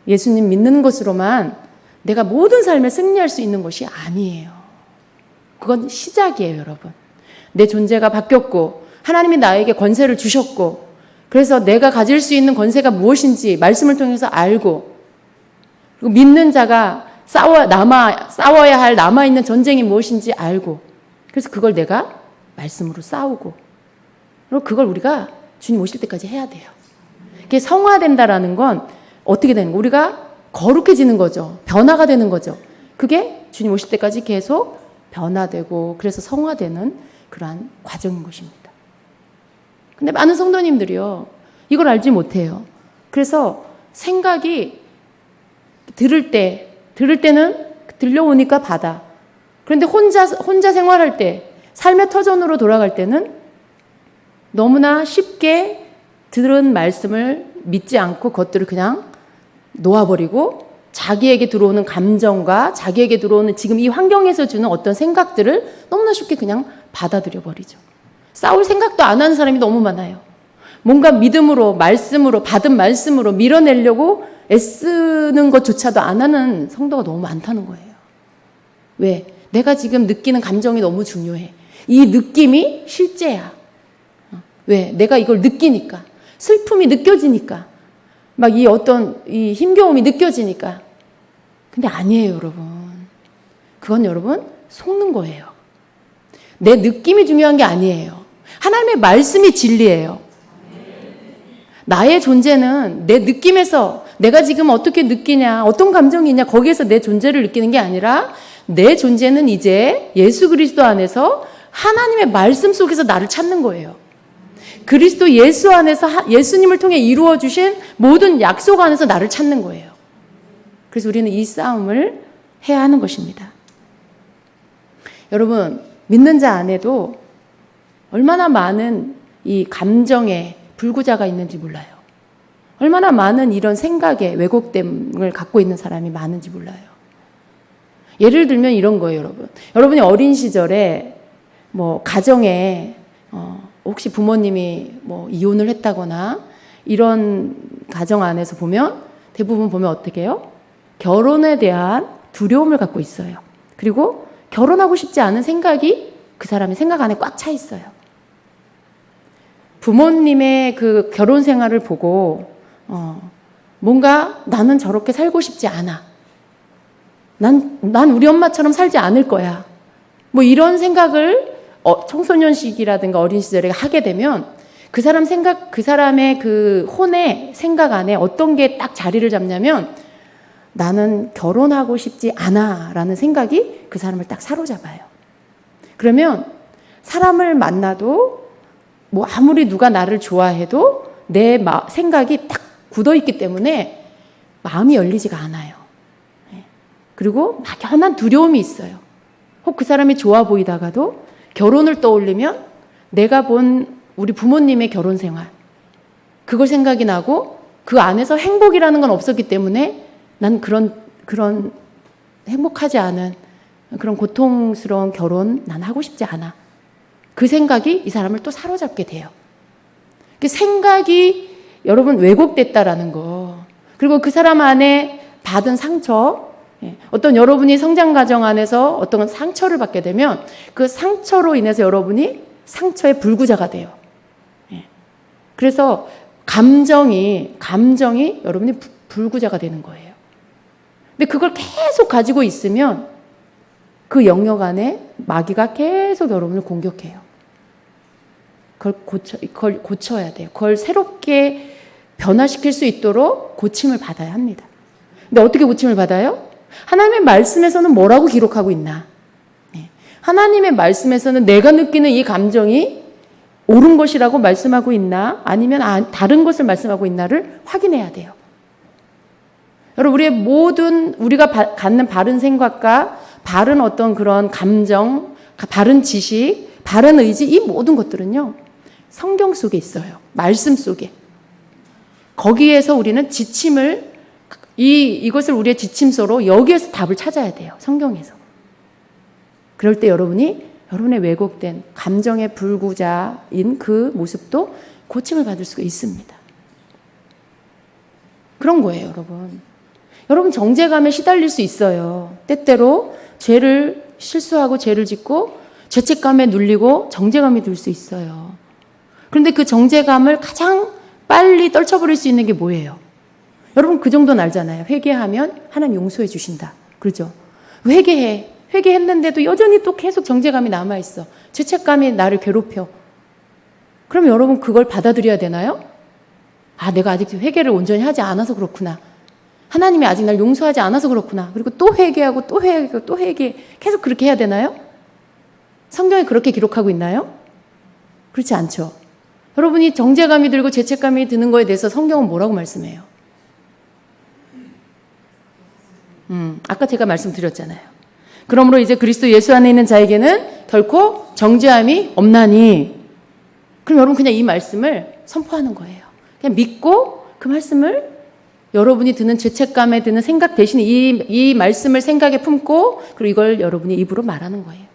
A: 예수님 믿는 것으로만 내가 모든 삶에 승리할 수 있는 것이 아니에요. 그건 시작이에요, 여러분. 내 존재가 바뀌었고 하나님이 나에게 권세를 주셨고 그래서 내가 가질 수 있는 권세가 무엇인지 말씀을 통해서 알고 그리고 믿는 자가 싸워야 할 남아있는 전쟁이 무엇인지 알고 그래서 그걸 내가 말씀으로 싸우고 그리고 그걸 우리가 주님 오실 때까지 해야 돼요. 이게 성화된다라는 건 어떻게 되는 거예요? 우리가 거룩해지는 거죠. 변화가 되는 거죠. 그게 주님 오실 때까지 계속 변화되고 그래서 성화되는 그러한 과정인 것입니다. 근데 많은 성도님들이요. 이걸 알지 못해요. 그래서 생각이 들을 때는 들려오니까 받아. 그런데 혼자 생활할 때, 삶의 터전으로 돌아갈 때는 너무나 쉽게 들은 말씀을 믿지 않고 그것들을 그냥 놓아버리고 자기에게 들어오는 감정과 자기에게 들어오는 지금 이 환경에서 주는 어떤 생각들을 너무나 쉽게 그냥 받아들여 버리죠. 싸울 생각도 안 하는 사람이 너무 많아요. 뭔가 믿음으로, 말씀으로, 받은 말씀으로 밀어내려고 애쓰는 것조차도 안 하는 성도가 너무 많다는 거예요. 왜? 내가 지금 느끼는 감정이 너무 중요해. 이 느낌이 실제야. 왜? 내가 이걸 느끼니까. 슬픔이 느껴지니까. 막 이 힘겨움이 느껴지니까. 근데 아니에요, 여러분. 그건 여러분, 속는 거예요. 내 느낌이 중요한 게 아니에요. 하나님의 말씀이 진리예요. 나의 존재는 내 느낌에서 내가 지금 어떻게 느끼냐, 어떤 감정이 있냐, 거기에서 내 존재를 느끼는 게 아니라 내 존재는 이제 예수 그리스도 안에서 하나님의 말씀 속에서 나를 찾는 거예요. 그리스도 예수 안에서 예수님을 통해 이루어 주신 모든 약속 안에서 나를 찾는 거예요. 그래서 우리는 이 싸움을 해야 하는 것입니다. 여러분, 믿는 자 안에도 얼마나 많은 이 감정의 불구자가 있는지 몰라요. 얼마나 많은 이런 생각의 왜곡됨을 갖고 있는 사람이 많은지 몰라요. 예를 들면 이런 거예요, 여러분. 여러분이 어린 시절에 가정에 혹시 부모님이 이혼을 했다거나 이런 가정 안에서 보면 대부분 보면 어떻게 해요? 결혼에 대한 두려움을 갖고 있어요. 그리고 결혼하고 싶지 않은 생각이 그 사람의 생각 안에 꽉 차 있어요. 부모님의 그 결혼 생활을 보고 뭔가 나는 저렇게 살고 싶지 않아. 난 우리 엄마처럼 살지 않을 거야. 이런 생각을 청소년 시기라든가 어린 시절에 하게 되면 그 사람의 그 혼의 생각 안에 어떤 게 딱 자리를 잡냐면 나는 결혼하고 싶지 않아 라는 생각이 그 사람을 딱 사로잡아요. 그러면 사람을 만나도 아무리 누가 나를 좋아해도 내 생각이 딱 굳어있기 때문에 마음이 열리지가 않아요. 그리고 막연한 두려움이 있어요. 혹 그 사람이 좋아 보이다가도 결혼을 떠올리면 내가 본 우리 부모님의 결혼 생활, 그걸 생각이 나고 그 안에서 행복이라는 건 없었기 때문에 난 그런 행복하지 않은 그런 고통스러운 결혼 난 하고 싶지 않아. 그 생각이 이 사람을 또 사로잡게 돼요. 그 생각이 여러분 왜곡됐다라는 거. 그리고 그 사람 안에 받은 상처, 어떤 여러분이 성장 과정 안에서 어떤 상처를 받게 되면 그 상처로 인해서 여러분이 상처의 불구자가 돼요. 그래서 감정이 여러분이 불구자가 되는 거예요. 근데 그걸 계속 가지고 있으면 그 영역 안에 마귀가 계속 여러분을 공격해요. 그걸 고쳐야 돼요. 그걸 새롭게 변화시킬 수 있도록 고침을 받아야 합니다. 근데 어떻게 고침을 받아요? 하나님의 말씀에서는 뭐라고 기록하고 있나? 하나님의 말씀에서는 내가 느끼는 이 감정이 옳은 것이라고 말씀하고 있나? 아니면 다른 것을 말씀하고 있나를 확인해야 돼요. 여러분, 우리가 갖는 바른 생각과 바른 어떤 그런 감정, 바른 지식, 바른 의지, 이 모든 것들은요, 성경 속에 있어요. 말씀 속에. 거기에서 우리는 이것을 우리의 지침서로 여기에서 답을 찾아야 돼요. 성경에서. 그럴 때 여러분의 왜곡된 감정의 불구자인 그 모습도 고침을 받을 수가 있습니다. 그런 거예요, 여러분. 여러분 정죄감에 시달릴 수 있어요. 때때로 실수하고 죄를 짓고 죄책감에 눌리고 정죄감이 들 수 있어요. 그런데 그 정죄감을 가장 빨리 떨쳐버릴 수 있는 게 뭐예요? 여러분 그 정도는 알잖아요. 회개하면 하나님 용서해 주신다. 그렇죠? 회개했는데도 여전히 또 계속 정죄감이 남아있어. 죄책감이 나를 괴롭혀. 그럼 여러분 그걸 받아들여야 되나요? 내가 아직 회개를 온전히 하지 않아서 그렇구나. 하나님이 아직 날 용서하지 않아서 그렇구나. 그리고 또 회개하고 또 회개하고 또 회개. 계속 그렇게 해야 되나요? 성경에 그렇게 기록하고 있나요? 그렇지 않죠. 여러분이 정죄감이 들고 죄책감이 드는 거에 대해서 성경은 뭐라고 말씀해요? 아까 제가 말씀드렸잖아요. 그러므로 이제 그리스도 예수 안에 있는 자에게는 결코 정죄함이 없나니. 그럼 여러분 그냥 이 말씀을 선포하는 거예요. 그냥 믿고 그 말씀을 여러분이 드는 죄책감에 드는 생각 대신 이 말씀을 생각에 품고 그리고 이걸 여러분이 입으로 말하는 거예요.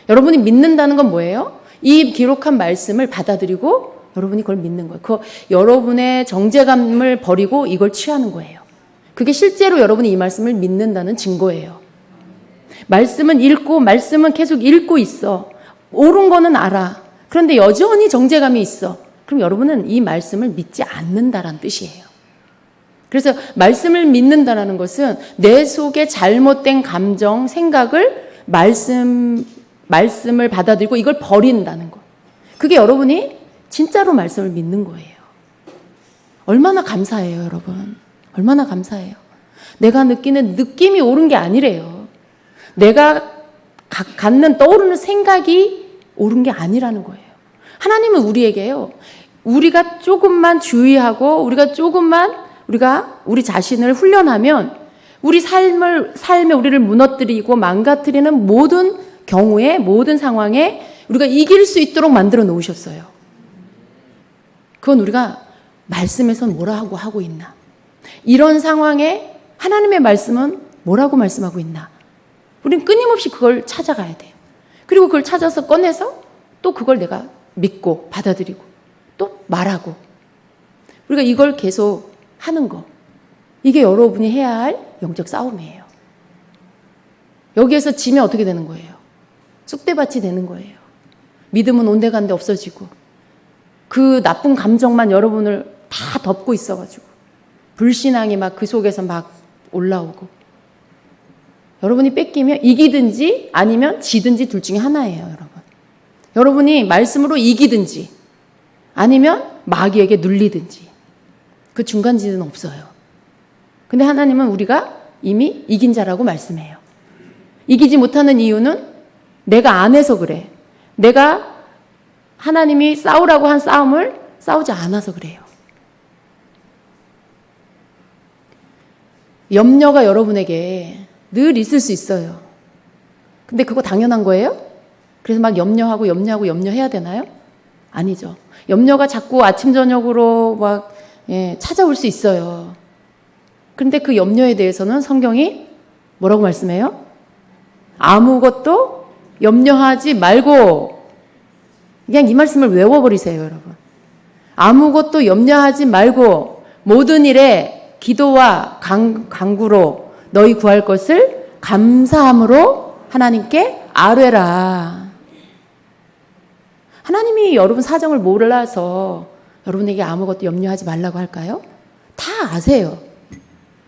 A: 여러분이 믿는다는 건 뭐예요? 이 기록한 말씀을 받아들이고 여러분이 그걸 믿는 거예요. 여러분의 정죄감을 버리고 이걸 취하는 거예요. 그게 실제로 여러분이 이 말씀을 믿는다는 증거예요. 말씀은 읽고 말씀은 계속 읽고 있어. 옳은 거는 알아. 그런데 여전히 정죄감이 있어. 그럼 여러분은 이 말씀을 믿지 않는다라는 뜻이에요. 그래서 말씀을 믿는다라는 것은 내 속에 잘못된 감정, 생각을 말씀을 받아들이고 이걸 버린다는 거. 그게 여러분이 진짜로 말씀을 믿는 거예요. 얼마나 감사해요, 여러분. 얼마나 감사해요. 내가 느끼는 느낌이 옳은 게 아니래요. 내가 갖는 떠오르는 생각이 옳은 게 아니라는 거예요. 하나님은 우리에게요. 우리가 조금만 주의하고 우리가 우리 자신을 훈련하면 우리 삶에 우리를 무너뜨리고 망가뜨리는 모든 경우에 모든 상황에 우리가 이길 수 있도록 만들어 놓으셨어요. 그건 우리가 말씀에선 뭐라고 하고 있나? 이런 상황에 하나님의 말씀은 뭐라고 말씀하고 있나? 우리는 끊임없이 그걸 찾아가야 돼요. 그리고 그걸 찾아서 꺼내서 또 그걸 내가 믿고 받아들이고 또 말하고 우리가 이걸 계속 하는 거. 이게 여러분이 해야 할 영적 싸움이에요. 여기에서 지면 어떻게 되는 거예요? 쑥대밭이 되는 거예요. 믿음은 온데간데 없어지고 그 나쁜 감정만 여러분을 다 덮고 있어가지고 불신앙이 막 그 속에서 막 올라오고 여러분이 뺏기면 이기든지 아니면 지든지 둘 중에 하나예요, 여러분. 여러분이 말씀으로 이기든지 아니면 마귀에게 눌리든지 그 중간지대는 없어요. 근데 하나님은 우리가 이미 이긴 자라고 말씀해요. 이기지 못하는 이유는 내가 안 해서 그래. 내가 하나님이 싸우라고 한 싸움을 싸우지 않아서 그래요. 염려가 여러분에게 늘 있을 수 있어요. 근데 그거 당연한 거예요? 그래서 막 염려해야 되나요? 아니죠. 염려가 자꾸 아침 저녁으로 막 찾아올 수 있어요. 그런데 그 염려에 대해서는 성경이 뭐라고 말씀해요? 아무것도 염려하지 말고 그냥 이 말씀을 외워버리세요, 여러분. 아무것도 염려하지 말고 모든 일에 기도와 간구로 너희 구할 것을 감사함으로 하나님께 아뢰라. 하나님이 여러분 사정을 몰라서 여러분에게 아무것도 염려하지 말라고 할까요? 다 아세요.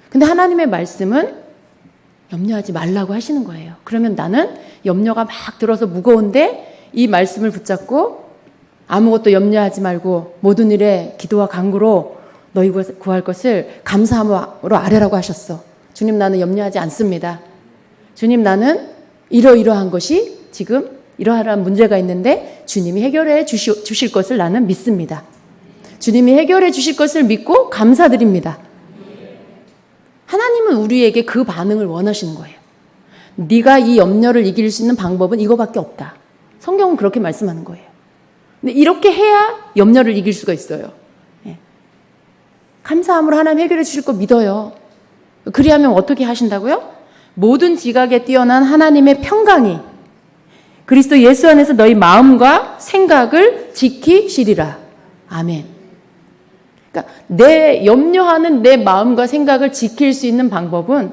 A: 근데 하나님의 말씀은 염려하지 말라고 하시는 거예요. 그러면 나는 염려가 막 들어서 무거운데 이 말씀을 붙잡고 아무것도 염려하지 말고 모든 일에 기도와 간구로 너희 구할 것을 감사함으로 아뢰라고 하셨어. 주님, 나는 염려하지 않습니다. 주님, 나는 이러이러한 것이 지금 이러한 문제가 있는데 주님이 해결해 주실 것을 나는 믿습니다. 주님이 해결해 주실 것을 믿고 감사드립니다. 하나님은 우리에게 그 반응을 원하시는 거예요. 네가 이 염려를 이길 수 있는 방법은 이거밖에 없다. 성경은 그렇게 말씀하는 거예요. 근데 이렇게 해야 염려를 이길 수가 있어요. 감사함으로 하나님 해결해 주실 거 믿어요. 그리하면 어떻게 하신다고요? 모든 지각에 뛰어난 하나님의 평강이 그리스도 예수 안에서 너희 마음과 생각을 지키시리라. 아멘. 그러니까 내 염려하는 내 마음과 생각을 지킬 수 있는 방법은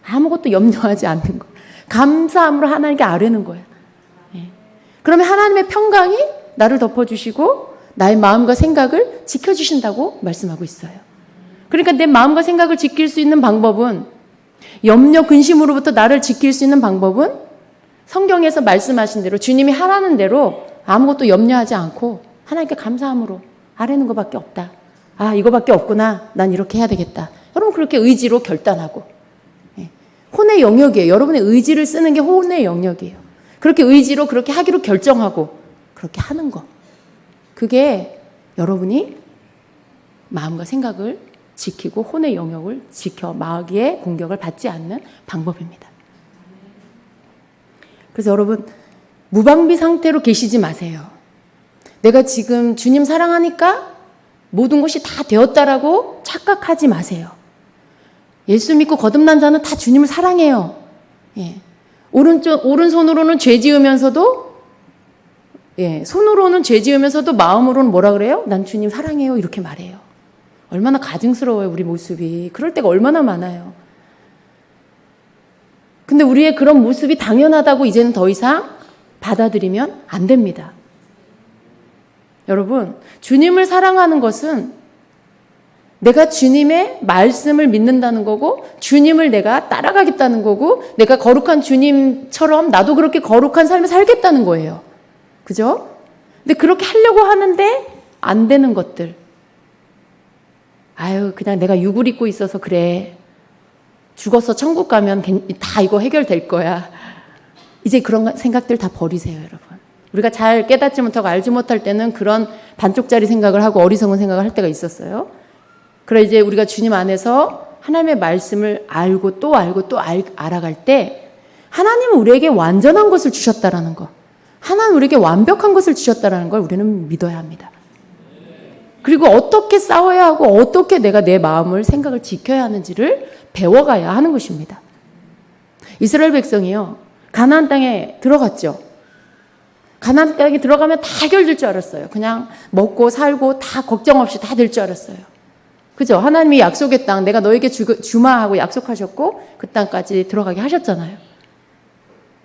A: 아무것도 염려하지 않는 거. 감사함으로 하나님께 아뢰는 거야. 그러면 하나님의 평강이 나를 덮어주시고 나의 마음과 생각을 지켜주신다고 말씀하고 있어요. 그러니까 내 마음과 생각을 지킬 수 있는 방법은 염려, 근심으로부터 나를 지킬 수 있는 방법은 성경에서 말씀하신 대로 주님이 하라는 대로 아무것도 염려하지 않고 하나님께 감사함으로 아뢰는 것밖에 없다. 아, 이거밖에 없구나. 난 이렇게 해야 되겠다. 여러분 그렇게 의지로 결단하고 혼의 영역이에요. 여러분의 의지를 쓰는 게 혼의 영역이에요. 그렇게 의지로 그렇게 하기로 결정하고 그렇게 하는 거. 그게 여러분이 마음과 생각을 지키고 혼의 영역을 지켜 마귀의 공격을 받지 않는 방법입니다. 그래서 여러분, 무방비 상태로 계시지 마세요. 내가 지금 주님 사랑하니까 모든 것이 다 되었다라고 착각하지 마세요. 예수 믿고 거듭난 자는 다 주님을 사랑해요. 예. 오른손으로는 죄 지으면서도, 손으로는 죄 지으면서도 마음으로는 뭐라 그래요? 난 주님 사랑해요. 이렇게 말해요. 얼마나 가증스러워요, 우리 모습이. 그럴 때가 얼마나 많아요. 근데 우리의 그런 모습이 당연하다고 이제는 더 이상 받아들이면 안 됩니다. 여러분, 주님을 사랑하는 것은 내가 주님의 말씀을 믿는다는 거고, 주님을 내가 따라가겠다는 거고, 내가 거룩한 주님처럼 나도 그렇게 거룩한 삶을 살겠다는 거예요. 그죠? 근데 그렇게 하려고 하는데 안 되는 것들. 아유, 그냥 내가 육을 입고 있어서 그래. 죽어서 천국 가면 다 이거 해결될 거야. 이제 그런 생각들 다 버리세요, 여러분. 우리가 잘 깨닫지 못하고 알지 못할 때는 그런 반쪽짜리 생각을 하고 어리석은 생각을 할 때가 있었어요. 그래 이제 우리가 주님 안에서 하나님의 말씀을 알고 또 알고 또 알아갈 때 하나님은 우리에게 완전한 것을 주셨다라는 거, 하나님 우리에게 완벽한 것을 주셨다라는 걸 우리는 믿어야 합니다. 그리고 어떻게 싸워야 하고 어떻게 내가 내 마음을 생각을 지켜야 하는지를 배워가야 하는 것입니다. 이스라엘 백성이요, 가나안 땅에 들어갔죠. 가나안 땅에 들어가면 다 해결될 줄 알았어요. 그냥 먹고 살고 다 걱정 없이 다 될 줄 알았어요. 그죠? 하나님이 약속의 땅, 내가 너에게 주마 하고 약속하셨고 그 땅까지 들어가게 하셨잖아요.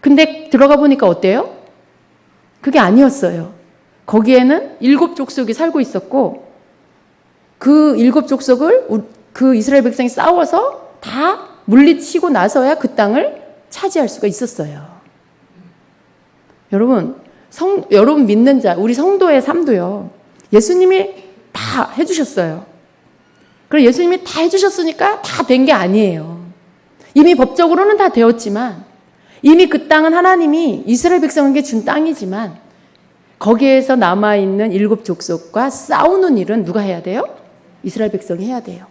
A: 근데 들어가 보니까 어때요? 그게 아니었어요. 거기에는 7 족속이 살고 있었고, 그 7 족속을 그 이스라엘 백성이 싸워서 다 물리치고 나서야 그 땅을 차지할 수가 있었어요. 여러분, 여러분 믿는 자, 우리 성도의 삶도요, 예수님이 다 해주셨어요. 그리고 예수님이 다 해주셨으니까 다 된 게 아니에요. 이미 법적으로는 다 되었지만, 이미 그 땅은 하나님이 이스라엘 백성에게 준 땅이지만, 거기에서 남아있는 7 족속과 싸우는 일은 누가 해야 돼요? 이스라엘 백성이 해야 돼요.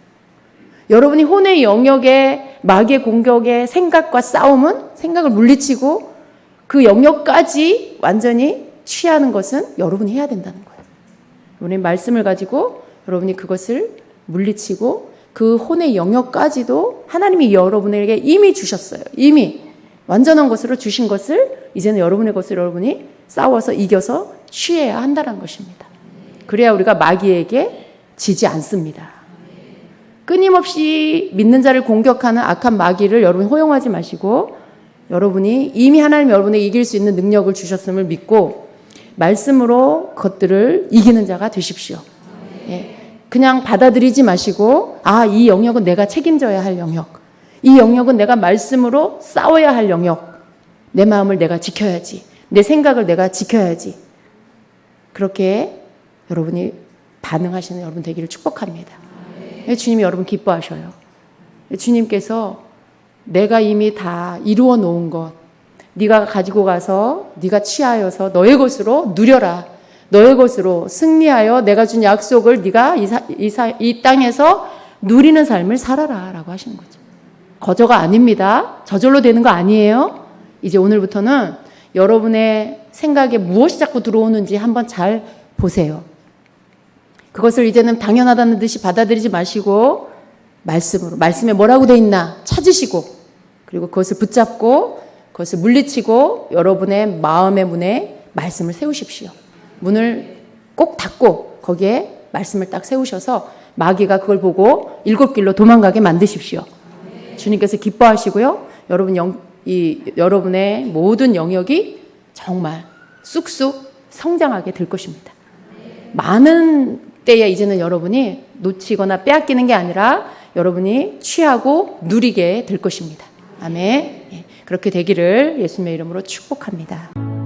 A: 여러분이 혼의 영역에 마귀의 공격에 생각과 싸움은 생각을 물리치고 그 영역까지 완전히 취하는 것은 여러분이 해야 된다는 거예요. 여러분의 말씀을 가지고 여러분이 그것을 물리치고 그 혼의 영역까지도 하나님이 여러분에게 이미 주셨어요. 이미 완전한 것으로 주신 것을 이제는 여러분의 것을 여러분이 싸워서 이겨서 취해야 한다는 것입니다. 그래야 우리가 마귀에게 지지 않습니다. 끊임없이 믿는 자를 공격하는 악한 마귀를 여러분이 호용하지 마시고, 여러분이 이미 하나님 여러분에게 이길 수 있는 능력을 주셨음을 믿고 말씀으로 그것들을 이기는 자가 되십시오. 그냥 받아들이지 마시고, 이 영역은 내가 책임져야 할 영역, 이 영역은 내가 말씀으로 싸워야 할 영역, 내 마음을 내가 지켜야지, 내 생각을 내가 지켜야지. 그렇게 여러분이 반응하시는 여러분 되기를 축복합니다. 주님이 여러분 기뻐하셔요. 주님께서 내가 이미 다 이루어 놓은 것, 네가 가지고 가서 네가 취하여서 너의 것으로 누려라. 너의 것으로 승리하여 내가 준 약속을 네가 이 땅에서 누리는 삶을 살아라 라고 하시는 거죠. 거저가 아닙니다. 저절로 되는 거 아니에요. 이제 오늘부터는 여러분의 생각에 무엇이 자꾸 들어오는지 한번 잘 보세요. 그것을 이제는 당연하다는 듯이 받아들이지 마시고 말씀으로, 말씀에 뭐라고 돼 있나 찾으시고, 그리고 그것을 붙잡고 그것을 물리치고 여러분의 마음의 문에 말씀을 세우십시오. 문을 꼭 닫고 거기에 말씀을 딱 세우셔서 마귀가 그걸 보고 7 길로 도망가게 만드십시오. 주님께서 기뻐하시고요. 여러분의 모든 영역이 정말 쑥쑥 성장하게 될 것입니다. 많은 때에 이제는 여러분이 놓치거나 빼앗기는 게 아니라 여러분이 취하고 누리게 될 것입니다. 아멘. 그렇게 되기를 예수님의 이름으로 축복합니다.